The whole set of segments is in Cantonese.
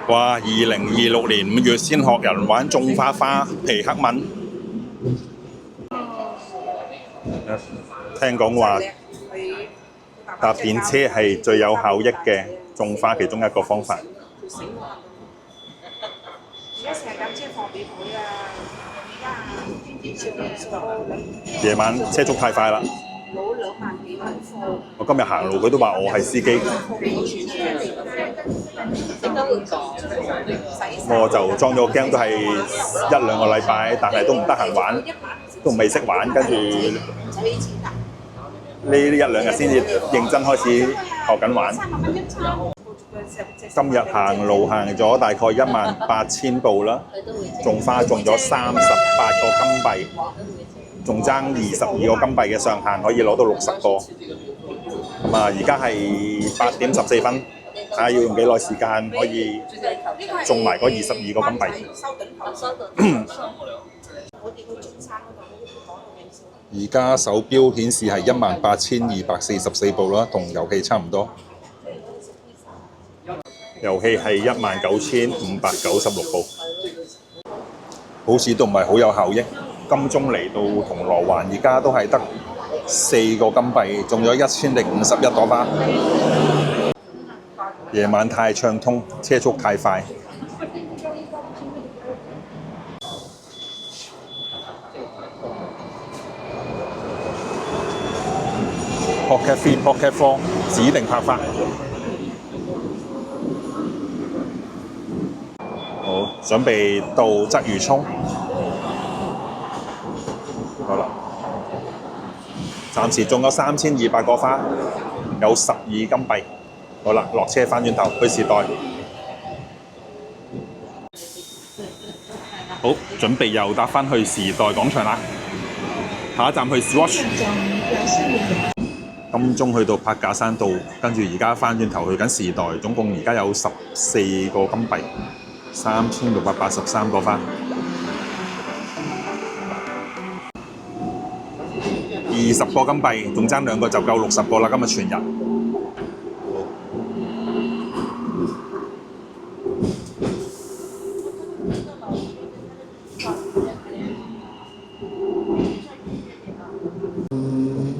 哇！2026年5月先學人玩種花皮克敏，聽講話搭電車係最有效益嘅種花其中一個方法。夜晚車速太快啦！我今日行路佢都話我係司機，我就裝咗個 game 都係1-2個禮拜，但係都唔得閒玩，都未識玩，跟住呢1-2日先至認真開始學緊玩。今日行路行咗大概18000步啦，種花種咗38個金幣，仲爭22個金幣嘅上限，可以攞到60個。咁啊，而家係8點14分，睇下要用幾耐時間可以種埋嗰22個金幣。而家手錶顯示係18244步啦，同遊戲差唔多。遊戲係19596步，好似都唔係好有效益。金鐘嚟到銅鑼灣，而家都係得4個金幣，中咗1051朵花。夜晚太暢通，車速太快。Pocket 3、Pocket 4指定拍法。好，準備到鰂魚涌。好啦，暫時種咗3200個花，有12金幣。好啦，落車翻轉頭去時代。好，準備又搭翻去時代廣場啦。下一站去 Swatch。金鐘去到柏架山道，跟住而家翻轉頭去緊時代，總共而家有14個金幣，3683個花，20個金幣，仲爭2個就夠60個啦！今日全日。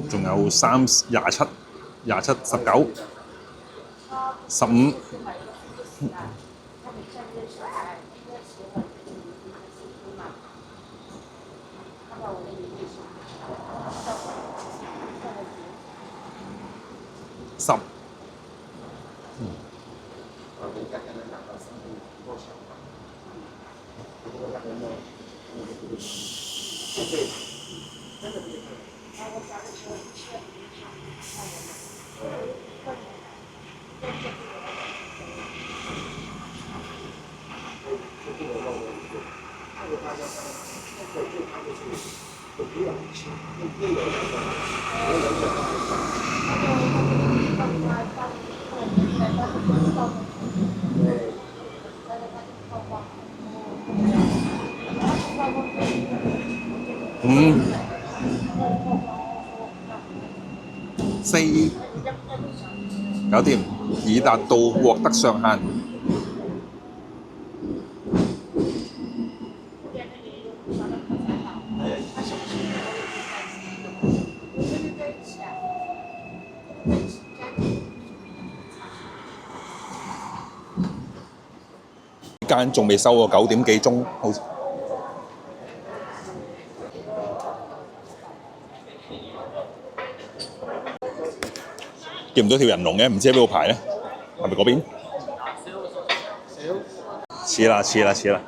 仲有27、19、15。10。4，搞掂，已達到獲得上限。間仲未收喎，9點幾鐘好似。見唔到條人龍嘅，唔知喺邊度排咧？係咪嗰邊？似啦，似啦，似啦。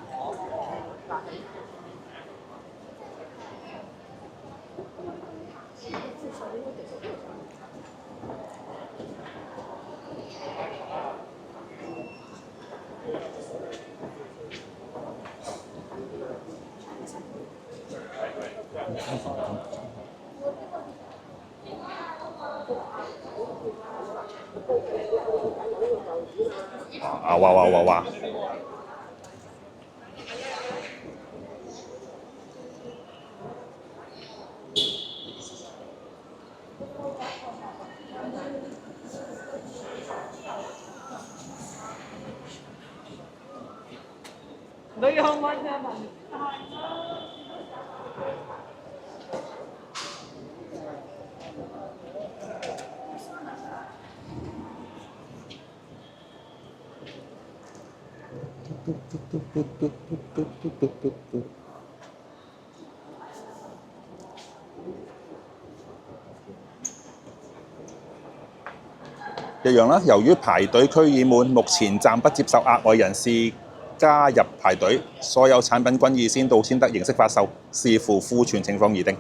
哇！ Do you how much that one? 一樣啦，由於排隊區已滿，目前暫不接受額外人士加入排隊，所有產品均以先到先得形式發售，視乎庫存情況而定。